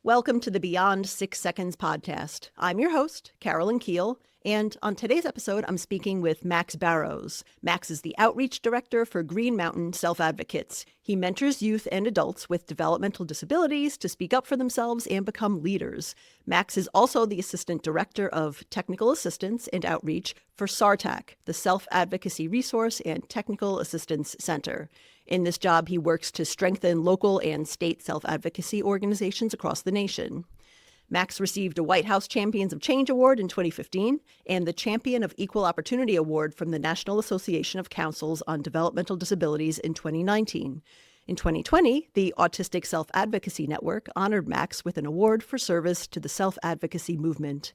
Welcome to the Beyond 6 Seconds podcast. I'm your host, Carolyn Keel, and on today's episode, I'm speaking with Max Barrows. Max is the Outreach Director for Green Mountain Self-Advocates. He mentors youth and adults with developmental disabilities to speak up for themselves and become leaders. Max is also the Assistant Director of Technical Assistance and Outreach for SARTAC, the Self-Advocacy Resource and Technical Assistance Center. In this job, he works to strengthen local and state self-advocacy organizations across the nation. Max received a White House Champions of Change Award in 2015 and the Champion of Equal Opportunity Award from the National Association of Councils on Developmental Disabilities in 2019. In 2020, the Autistic Self-Advocacy Network honored Max with an award for service to the self-advocacy movement.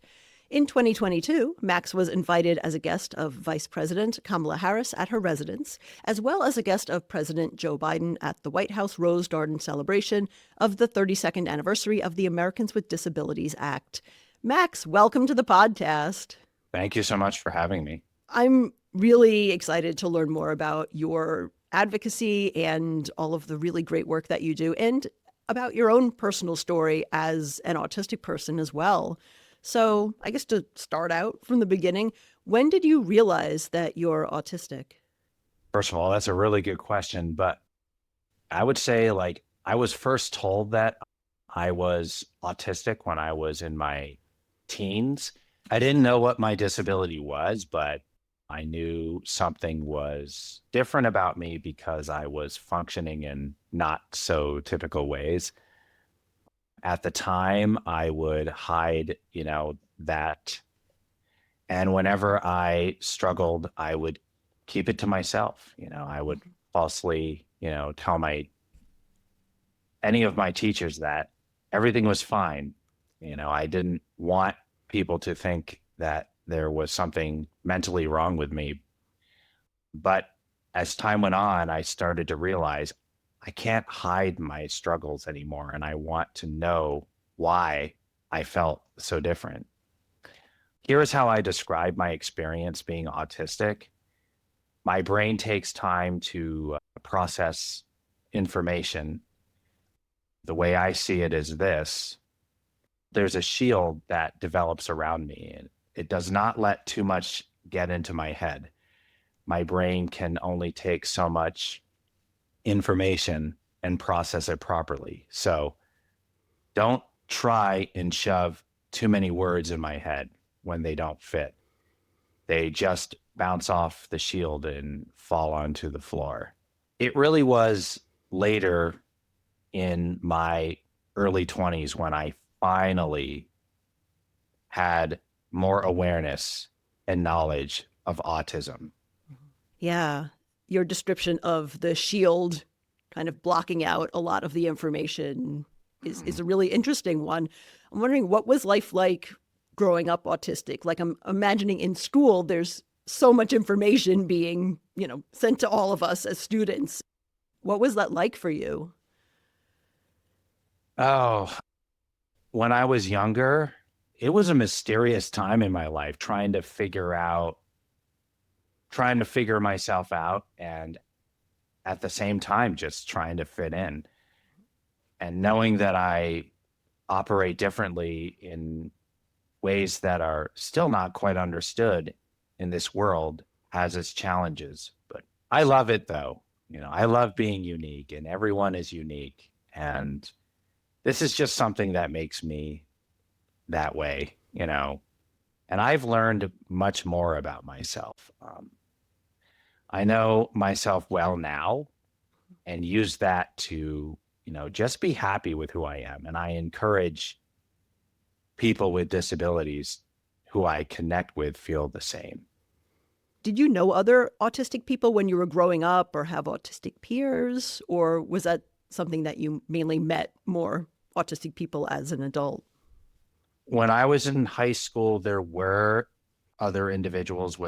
In 2022, Max was invited as a guest of Vice President Kamala Harris at her residence, as well as a guest of President Joe Biden at the White House Rose Garden celebration of the 32nd anniversary of the Americans with Disabilities Act. Max, welcome to the podcast. Thank you so much for having me. I'm really excited to learn more about your advocacy and all of the really great work that you do, and about your own personal story as an autistic person as well. So I guess to start out from the beginning, when did you realize that you're autistic? First of all, that's a really good question, but I would say I was first told that I was autistic when I was in my teens. I didn't know what my disability was, but I knew something was different about me because I was functioning in not so typical ways. At the time, I would hide, that. And whenever I struggled, I would keep it to myself. I would falsely, tell any of my teachers that everything was fine. I didn't want people to think that there was something mentally wrong with me. But as time went on, I started to realize I can't hide my struggles anymore, and I want to know why I felt so different. Here is how I describe my experience being autistic. My brain takes time to process information. The way I see it is this: there's a shield that develops around me, and it does not let too much get into my head. My brain can only take so much information and process it properly. So don't try and shove too many words in my head when they don't fit. They just bounce off the shield and fall onto the floor. It really was later in my early 20s when I finally had more awareness and knowledge of autism. Yeah. Your description of the shield kind of blocking out a lot of the information is a really interesting one. I'm wondering, what was life like growing up autistic? Like, I'm imagining in school, there's so much information being, sent to all of us as students. What was that like for you? Oh, when I was younger, it was a mysterious time in my life, trying to figure myself out, and at the same time, just trying to fit in. And knowing that I operate differently in ways that are still not quite understood in this world has its challenges. But I love it though. I love being unique, and everyone is unique. And this is just something that makes me that way, and I've learned much more about myself. I know myself well now, and use that to, just be happy with who I am. And I encourage people with disabilities who I connect with feel the same. Did you know other autistic people when you were growing up, or have autistic peers? Or was that something that you mainly met more autistic people as an adult? When I was in high school, there were other individuals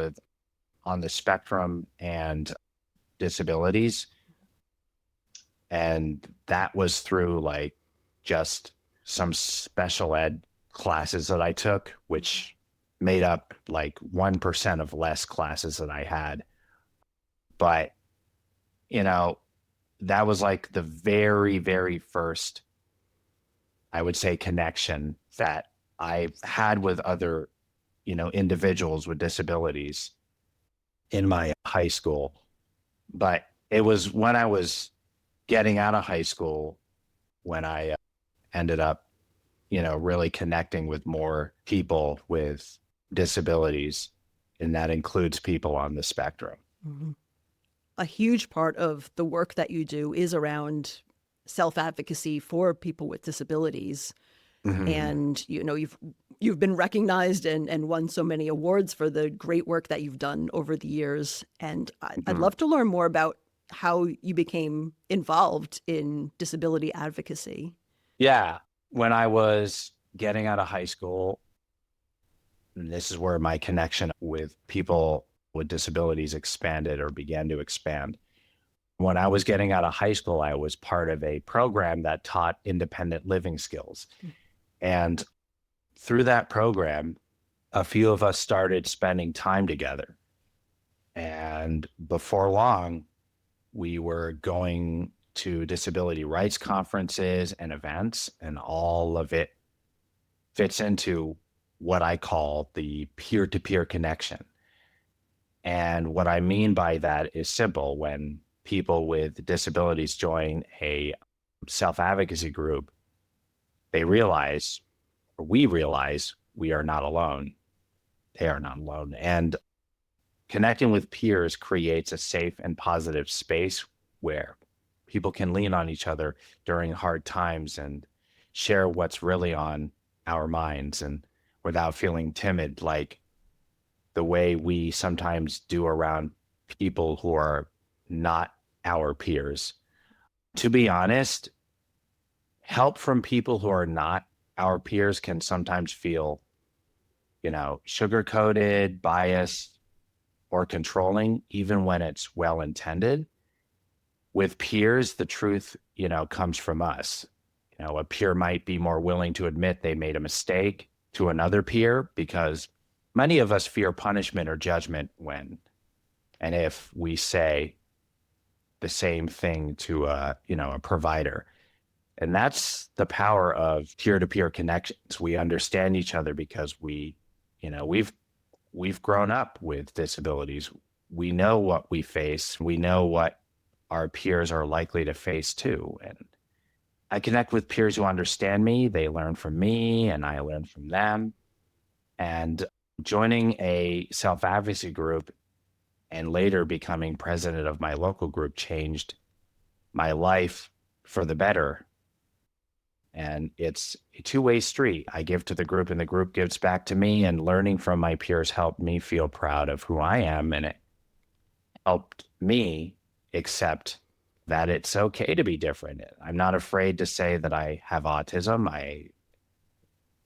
on the spectrum and disabilities. And that was through just some special ed classes that I took, which made up 1% of less classes that I had. But, that was the very, very first I would say, connection that I had with other, individuals with disabilities in my high school. But it was when I was getting out of high school when I ended up, really connecting with more people with disabilities. And that includes people on the spectrum. Mhm. A huge part of the work that you do is around self-advocacy for people with disabilities. Mm-hmm. And you've been recognized and won so many awards for the great work that you've done over the years. And I'd Mm-hmm. love to learn more about how you became involved in disability advocacy. Yeah. When I was getting out of high school, and this is where my connection with people with disabilities expanded or began to expand. When I was getting out of high school, I was part of a program that taught independent living skills. And through that program, a few of us started spending time together. And before long, we were going to disability rights conferences and events, and all of it fits into what I call the peer-to-peer connection. And what I mean by that is simple. When people with disabilities join a self-advocacy group, they realize, or we realize, we are not alone. They are not alone. And connecting with peers creates a safe and positive space where people can lean on each other during hard times and share what's really on our minds, and without feeling timid, like the way we sometimes do around people who are not our peers. To be honest, help from people who are not our peers can sometimes feel, sugar coated, biased, or controlling, even when it's well intended. With peers, the truth, comes from us. A peer might be more willing to admit they made a mistake to another peer because many of us fear punishment or judgment when and if we say the same thing to a provider. And that's the power of peer-to-peer connections. We understand each other because we've grown up with disabilities. We know what we face. We know what our peers are likely to face too. And I connect with peers who understand me. They learn from me and I learn from them. And joining a self-advocacy group and later becoming president of my local group changed my life for the better. And it's a two-way street. I give to the group and the group gives back to me, and learning from my peers helped me feel proud of who I am. And it helped me accept that it's okay to be different. I'm not afraid to say that I have autism.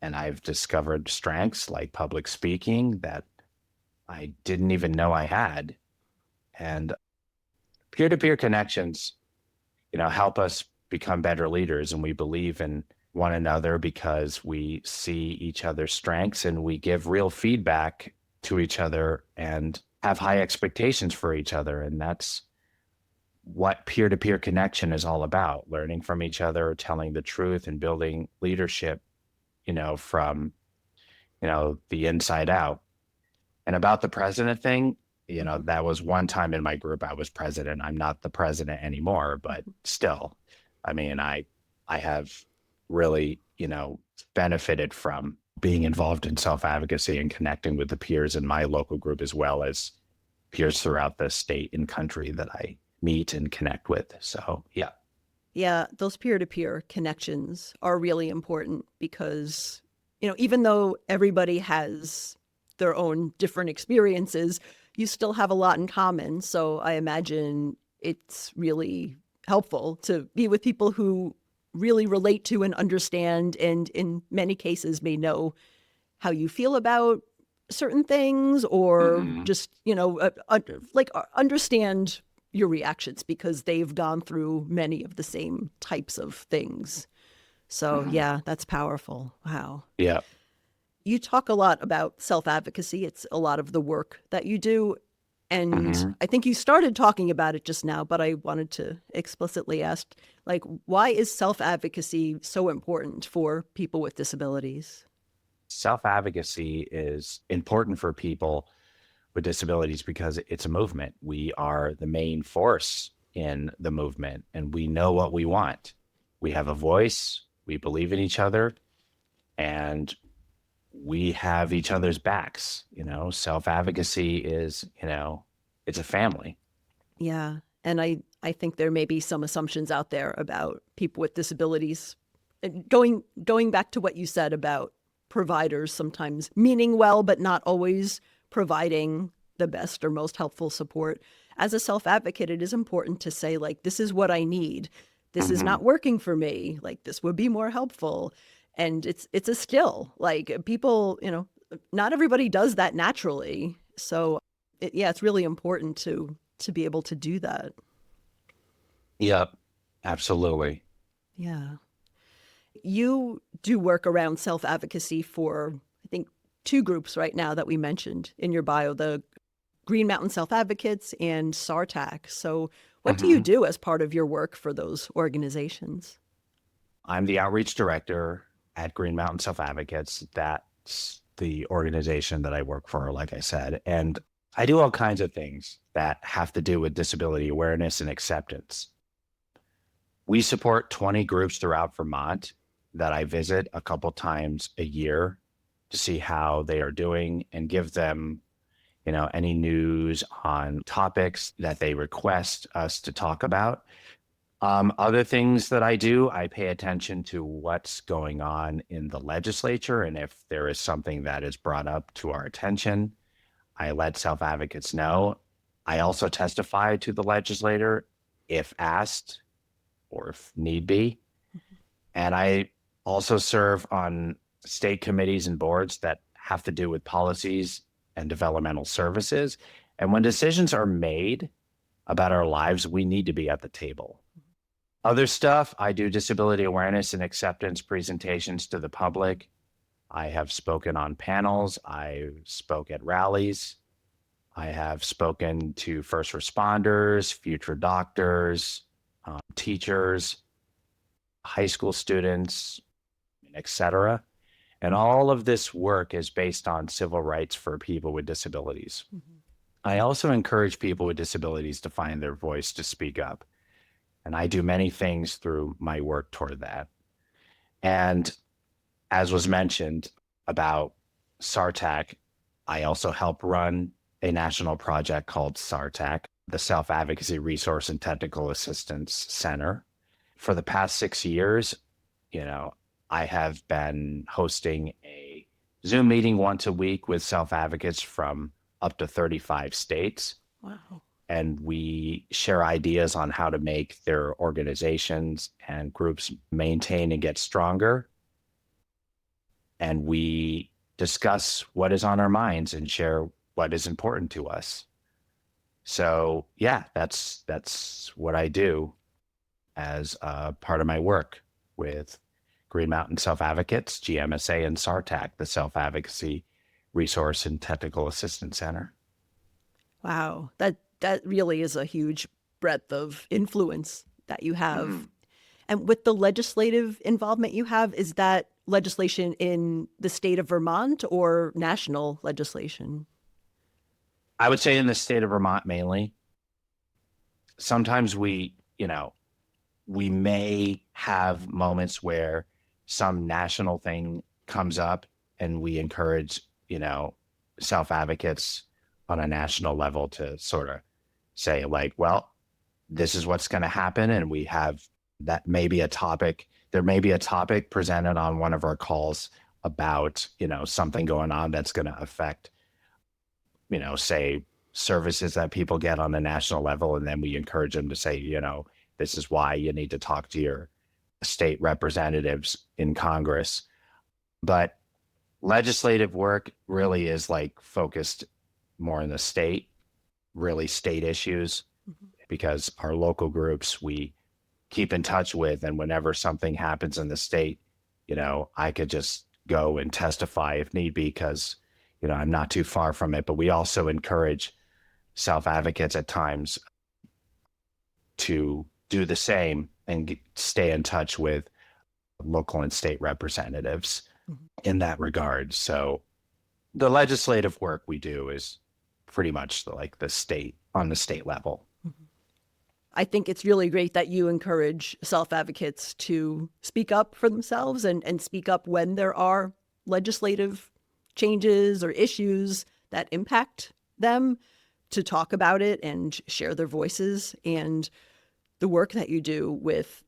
I've discovered strengths like public speaking that I didn't even know I had. And peer-to-peer connections, help us become better leaders. And we believe in one another because we see each other's strengths and we give real feedback to each other and have high expectations for each other. And that's what peer-to-peer connection is all about: learning from each other, telling the truth, and building leadership, from, the inside out. And about the president thing, that was one time in my group I was president. I'm not the president anymore, but still, I mean, I have really, benefited from being involved in self-advocacy and connecting with the peers in my local group, as well as peers throughout the state and country that I meet and connect with. So, yeah. Yeah, those peer-to-peer connections are really important because, even though everybody has their own different experiences, you still have a lot in common. So I imagine it's really helpful to be with people who really relate to and understand, and in many cases may know how you feel about certain things, or Mm-hmm. just, understand your reactions because they've gone through many of the same types of things. So Mm-hmm. yeah, that's powerful. Wow. Yeah. You talk a lot about self-advocacy. It's a lot of the work that you do. And Mhm. I think you started talking about it just now, but I wanted to explicitly ask, like, why is self-advocacy so important for people with disabilities? Self-advocacy is important for people with disabilities because it's a movement. We are the main force in the movement and we know what we want. We have a voice, we believe in each other, and we have each other's backs. Self-advocacy is, it's a family. Yeah. And I think there may be some assumptions out there about people with disabilities. And going back to what you said about providers sometimes meaning well, but not always providing the best or most helpful support. As a self-advocate, it is important to say, like, this is what I need. This is Mhm. not working for me. Like, this would be more helpful. And it's a skill. Like, people, not everybody does that naturally. So yeah, it's really important to be able to do that. Yep, absolutely. Yeah. You do work around self-advocacy for, I think, two groups right now that we mentioned in your bio, the Green Mountain Self-Advocates and SARTAC. So what do you Mhm. do as part of your work for those organizations? I'm the outreach director at Green Mountain Self-Advocates. That's the organization that I work for, like I said. And I do all kinds of things that have to do with disability awareness and acceptance. We support 20 groups throughout Vermont that I visit a couple times a year to see how they are doing and give them, any news on topics that they request us to talk about. Other things that I do, I pay attention to what's going on in the legislature. And if there is something that is brought up to our attention, I let self advocates know. I also testify to the legislator if asked or if need be. And I also serve on state committees and boards that have to do with policies and developmental services. And when decisions are made about our lives, we need to be at the table. Other stuff, I do disability awareness and acceptance presentations to the public. I have spoken on panels. I spoke at rallies. I have spoken to first responders, future doctors, teachers, high school students, etc. And all of this work is based on civil rights for people with disabilities. Mm-hmm. I also encourage people with disabilities to find their voice to speak up. And I do many things through my work toward that. And as was mentioned about SARTAC, I also help run a national project called SARTAC, the Self-Advocacy Resource and Technical Assistance Center. For the past 6 years, I have been hosting a Zoom meeting once a week with self-advocates from up to 35 states. Wow. And we share ideas on how to make their organizations and groups maintain and get stronger. And we discuss what is on our minds and share what is important to us. So yeah, that's what I do as a part of my work with Green Mountain Self-Advocates, GMSA, and SARTAC, the Self-Advocacy Resource and Technical Assistance Center. Wow. That really is a huge breadth of influence that you have. And with the legislative involvement you have, is that legislation in the state of Vermont or national legislation? I would say in the state of Vermont mainly. Sometimes we may have moments where some national thing comes up and we encourage, self advocates on a national level to sort of say, like, well, this is what's going to happen. And we have that may be a topic. There may be a topic presented on one of our calls about, something going on that's going to affect, say services that people get on a national level. And then we encourage them to say, this is why you need to talk to your state representatives in Congress. But legislative work really is like focused more in the state, really state issues, Mhm. because our local groups we keep in touch with. And whenever something happens in the state, I could just go and testify if need be, because, I'm not too far from it. But we also encourage self-advocates at times to do the same and stay in touch with local and state representatives in that regard. So the legislative work we do is pretty much like the state on the state level. I think it's really great that you encourage self-advocates to speak up for themselves and speak up when there are legislative changes or issues that impact them, to talk about it and share their voices. And the work that you do with,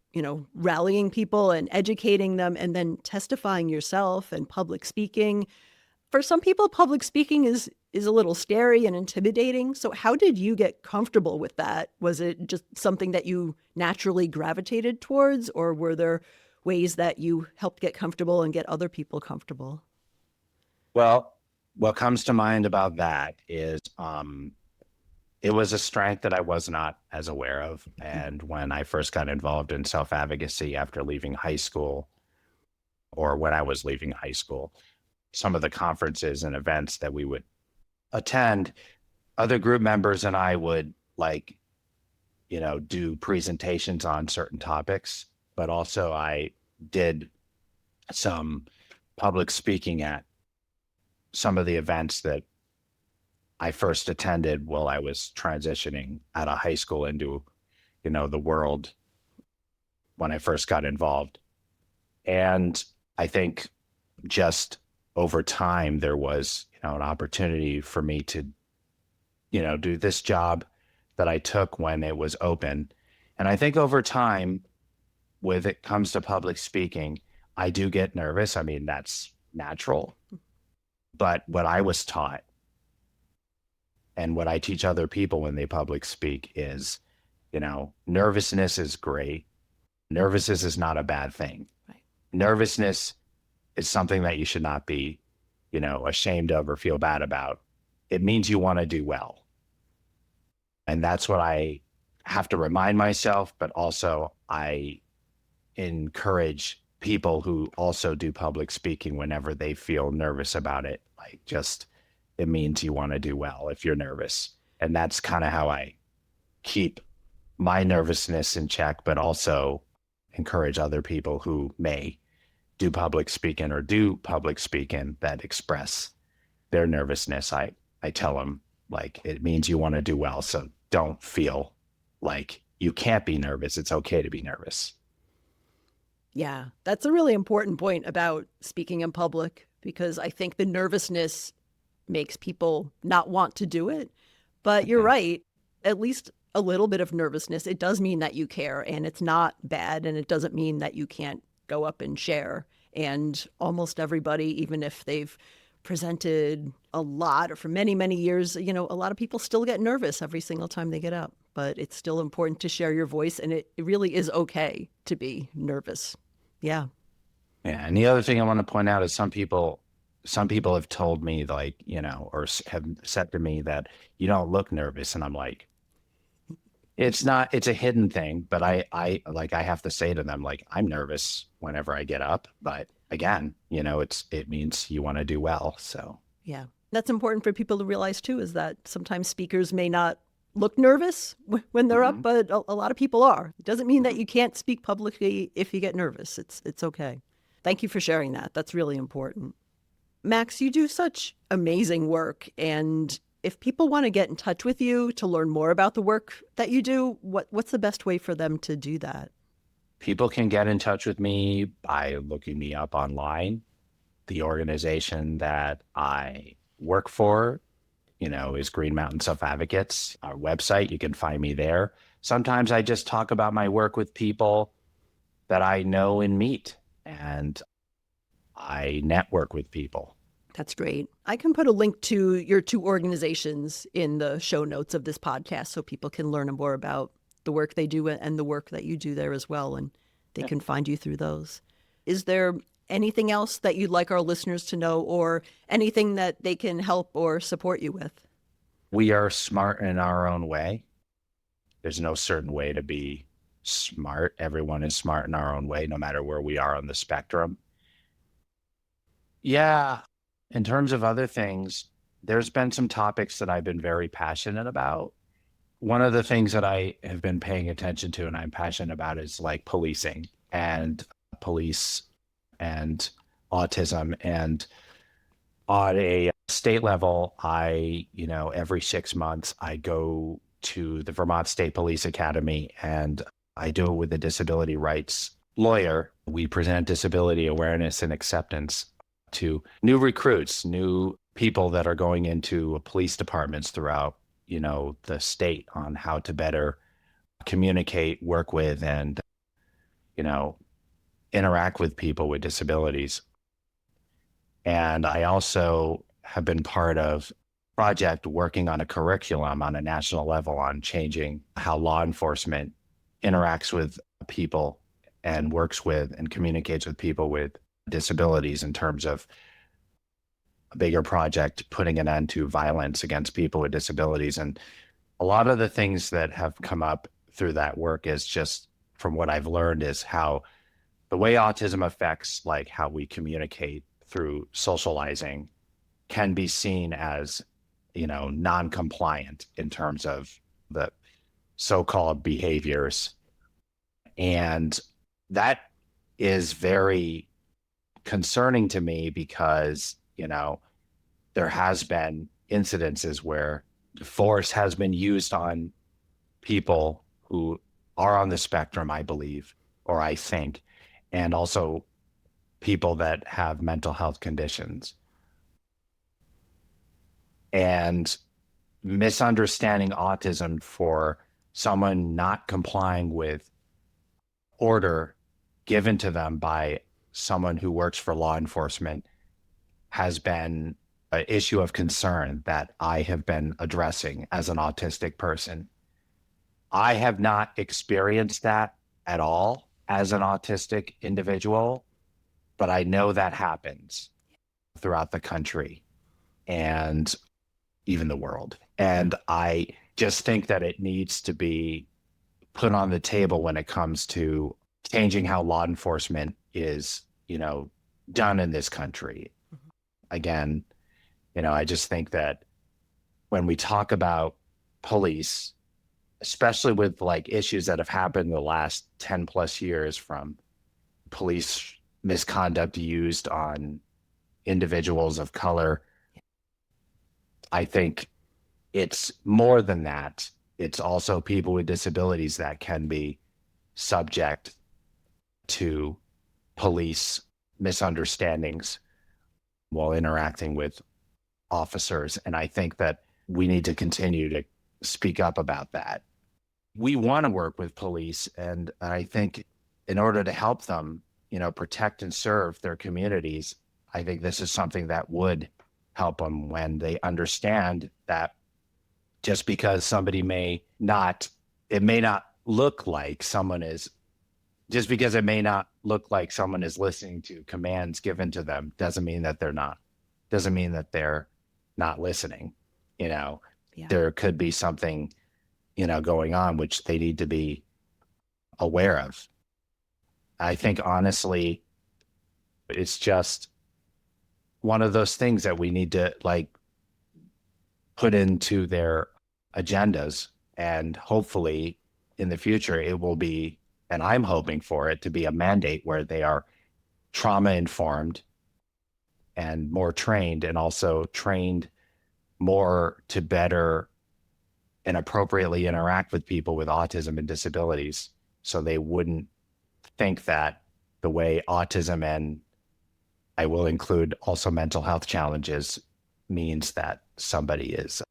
rallying people and educating them and then testifying yourself and public speaking. For some people, public speaking is a little scary and intimidating. So how did you get comfortable with that? Was it just something that you naturally gravitated towards, or were there ways that you helped get comfortable and get other people comfortable? Well, what comes to mind about that is it was a strength that I was not as aware of. And when I first got involved in self-advocacy after leaving high school, or when I was leaving high school, some of the conferences and events that we would attend, other group members and I would do presentations on certain topics, but also I did some public speaking at some of the events that I first attended while I was transitioning out of high school into, the world when I first got involved. And I think just over time, there was, an opportunity for me to, do this job that I took when it was open. And I think over time, when it comes to public speaking, I do get nervous. I mean, that's natural. But what I was taught and what I teach other people when they public speak is, nervousness is great. Nervousness is not a bad thing. Right. Nervousness is something that you should not be, ashamed of or feel bad about. It means you want to do well. And that's what I have to remind myself, but also I encourage people who also do public speaking whenever they feel nervous about it. It means you want to do well if you're nervous. And that's kind of how I keep my nervousness in check, but also encourage other people who may do public speaking or do public speaking that express their nervousness. I tell them, it means you want to do well. So don't feel like you can't be nervous. It's okay to be nervous. Yeah, that's a really important point about speaking in public, because I think the nervousness makes people not want to do it. But you're right, at least a little bit of nervousness, it does mean that you care, and it's not bad, and it doesn't mean that you can't go up and share. And almost everybody, even if they've presented a lot or for many, many years, a lot of people still get nervous every single time they get up. But it's still important to share your voice, and it really is okay to be nervous. Yeah. Yeah. And the other thing I want to point out is some people have told me or have said to me that you don't look nervous. And I'm like, it's a hidden thing, but I have to say to them, I'm nervous whenever I get up, but again, it means you want to do well. So yeah, that's important for people to realize too, is that sometimes speakers may not look nervous when they're up, but a lot of people are. It doesn't mean that you can't speak publicly if you get nervous. It's okay. Thank you for sharing that. That's really important. Max, you do such amazing work. And if people want to get in touch with you to learn more about the work that you do, what's the best way for them to do that? People can get in touch with me by looking me up online. The organization that I work for, is Green Mountain Self-Advocates. Our website, you can find me there. Sometimes I just talk about my work with people that I know and meet, and I network with people. That's great. I can put a link to your two organizations in the show notes of this podcast so people can learn more about the work they do and the work that you do there as well, and they can find you through those. Is there anything else that you'd like our listeners to know, or anything that they can help or support you with? We are smart in our own way. There's no certain way to be smart. Everyone is smart in our own way, no matter where we are on the spectrum. Yeah. In terms of other things, there's been some topics that I've been very passionate about. One of the things that I have been paying attention to and I'm passionate about is like policing and police and autism. And on a state level, every 6 months, I go to the Vermont State Police Academy and I do it with a disability rights lawyer. We present disability awareness and acceptance to new recruits, new people that are going into police departments throughout, the state on how to better communicate, work with, and, interact with people with disabilities. And I also have been part of a project working on a curriculum on a national level on changing how law enforcement interacts with people and works with and communicates with people with disabilities in terms of a bigger project, putting an end to violence against people with disabilities. And a lot of the things that have come up through that work is just from what I've learned is how the way autism affects like how we communicate through socializing can be seen as, non-compliant in terms of the so-called behaviors. And that is very concerning to me because, there has been incidences where force has been used on people who are on the spectrum, I believe, or I think, and also people that have mental health conditions. And misunderstanding autism for someone not complying with order given to them by someone who works for law enforcement has been an issue of concern that I have been addressing as an autistic person. I have not experienced that at all as an autistic individual, but I know that happens throughout the country and even the world. And I just think that it needs to be put on the table when it comes to changing how law enforcement is, done in this country. Again, I just think that when we talk about police, especially with like issues that have happened in the last 10 plus years from police misconduct used on individuals of color, I think it's more than that. It's also people with disabilities that can be subject to police misunderstandings while interacting with officers. And I think that we need to continue to speak up about that. We want to work with police. And I think in order to help them, protect and serve their communities, I think this is something that would help them when they understand that just because somebody it may not look like someone is, just because it may not look like someone is listening to commands given to them doesn't mean that they're not listening. Yeah. There could be something, going on, which they need to be aware of. I think honestly, it's just one of those things that we need to like put into their agendas, and hopefully in the future it will be, and I'm hoping for it to be a mandate where they are trauma informed and more trained, and also trained more to better and appropriately interact with people with autism and disabilities, so they wouldn't think that the way autism, and I will include also mental health challenges, means that somebody is,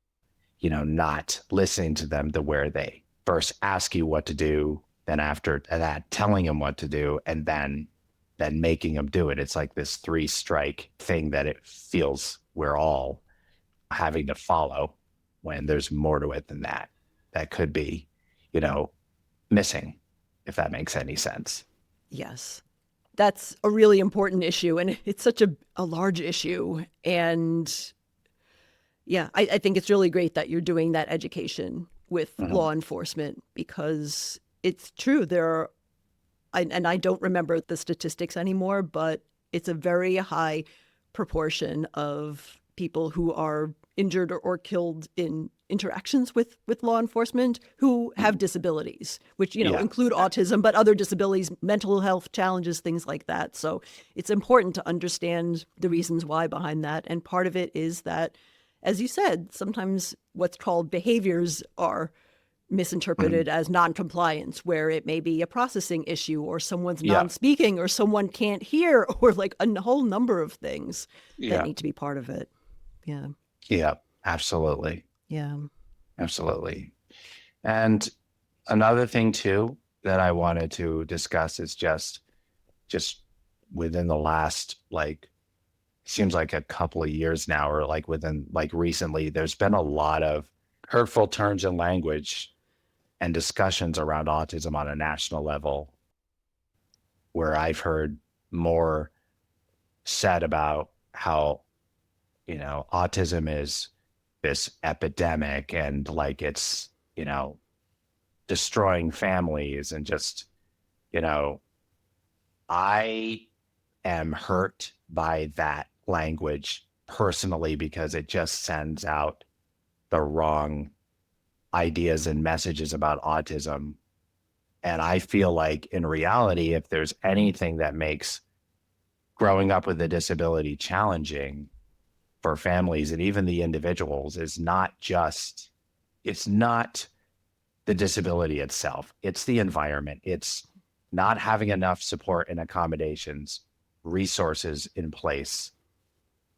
not listening to them to where they first ask you what to do, then after that telling them what to do, and then making them do it. It's like this 3-strike thing that it feels we're all having to follow, when there's more to it than that. That could be, missing, if that makes any sense. Yes. That's a really important issue, and it's such a large issue. And yeah, I think it's really great that you're doing that education with law enforcement, because it's true. And I don't remember the statistics anymore, but it's a very high proportion of people who are injured or killed in interactions with law enforcement who have disabilities, which, Yeah. include autism, but other disabilities, mental health challenges, things like that. So it's important to understand the reasons why behind that. And part of it is that, as you said, sometimes what's called behaviors are misinterpreted as non-compliance, where it may be a processing issue or someone's Yeah. non-speaking or someone can't hear or like a whole number of things that Yeah. need to be part of it. Yeah. Yeah. Absolutely. Yeah. Absolutely. And another thing too that I wanted to discuss is just within the last seems like a couple of years now, or within recently, there's been a lot of hurtful terms and language and discussions around autism on a national level, where I've heard more said about how, autism is this epidemic and it's, destroying families and just, you know, I am hurt by that language personally because it just sends out the wrong ideas and messages about autism. And I feel like in reality, if there's anything that makes growing up with a disability challenging for families and even the individuals, it's not the disability itself. It's the environment. It's not having enough support and accommodations, resources in place,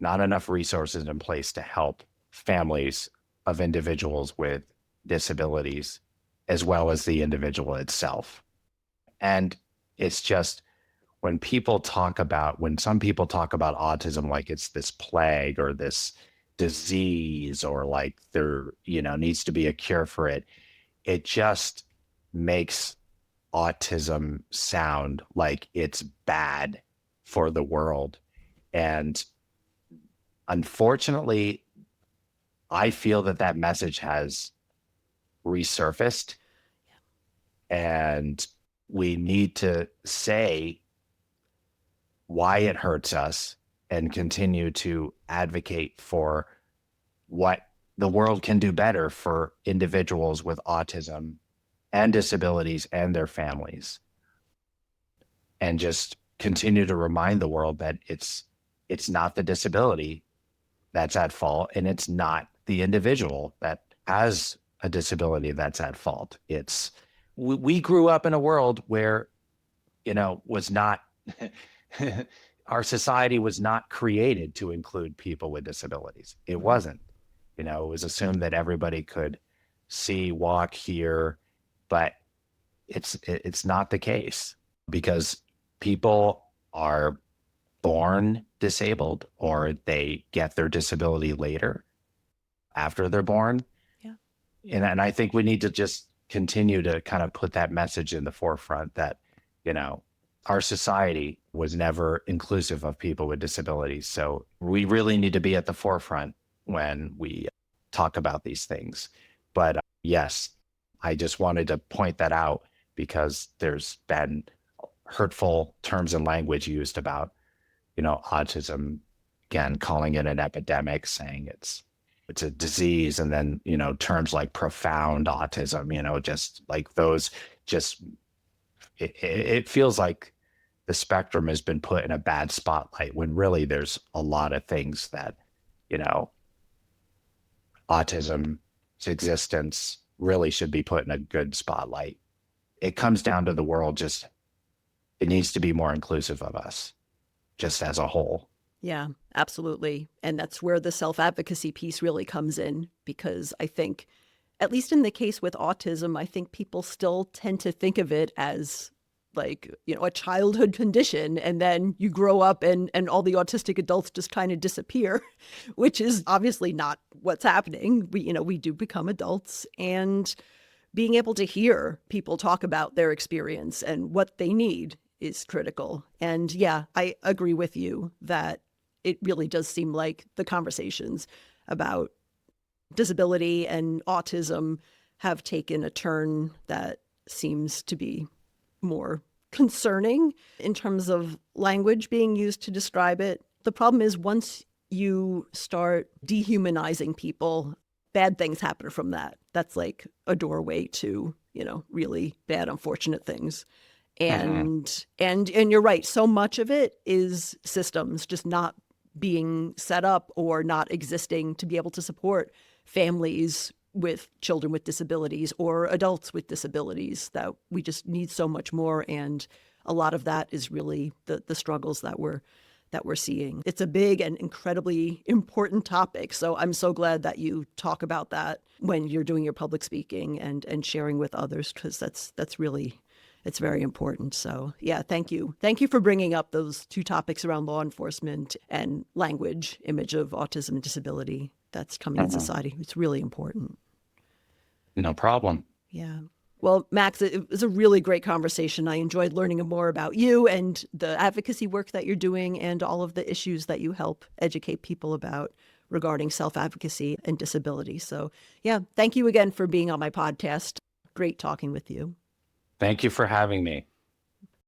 not enough resources in place to help families of individuals with disabilities, as well as the individual itself. And it's just when some people talk about autism like it's this plague or this disease, or like there, needs to be a cure for it, it just makes autism sound like it's bad for the world. And unfortunately, I feel that message has resurfaced, and we need to say why it hurts us and continue to advocate for what the world can do better for individuals with autism and disabilities and their families, and just continue to remind the world that it's not the disability that's at fault, and it's not the individual that has a disability that's at fault. We grew up in a world where, was not our society was not created to include people with disabilities. It wasn't. It was assumed that everybody could see, walk, hear, but it's not the case, because people are born disabled or they get their disability later after they're born. Yeah. And I think we need to just continue to kind of put that message in the forefront that, our society was never inclusive of people with disabilities. So we really need to be at the forefront when we talk about these things. But yes, I just wanted to point that out because there's been hurtful terms and language used about, autism, again, calling it an epidemic, saying it's a disease. And then, terms like profound autism, just like those, it feels like the spectrum has been put in a bad spotlight when really there's a lot of things that, autism's existence really should be put in a good spotlight. It comes down to the world it needs to be more inclusive of us, just as a whole. Yeah, absolutely. And that's where the self-advocacy piece really comes in, because I think, at least in the case with autism, I think people still tend to think of it as like, a childhood condition, and then you grow up and all the autistic adults just kind of disappear, which is obviously not what's happening. We do become adults, and being able to hear people talk about their experience and what they need is critical. And yeah, I agree with you that it really does seem like the conversations about disability and autism have taken a turn that seems to be more concerning in terms of language being used to describe it. The problem is, once you start dehumanizing people, bad things happen from that. That's like a doorway to, really bad, unfortunate things. Mhm. And you're right. So much of it is systems just not being set up or not existing to be able to support families with children with disabilities or adults with disabilities, that we just need so much more. And a lot of that is really the struggles that we're seeing. It's a big and incredibly important topic. So I'm so glad that you talk about that when you're doing your public speaking and sharing with others, because that's really, it's very important. So yeah, thank you. Thank you for bringing up those two topics around law enforcement and language, image of autism and disability that's coming in Mhm. society. It's really important. No problem. Yeah. Well, Max, it was a really great conversation. I enjoyed learning more about you and the advocacy work that you're doing and all of the issues that you help educate people about regarding self-advocacy and disability. So yeah, thank you again for being on my podcast. Great talking with you. Thank you for having me.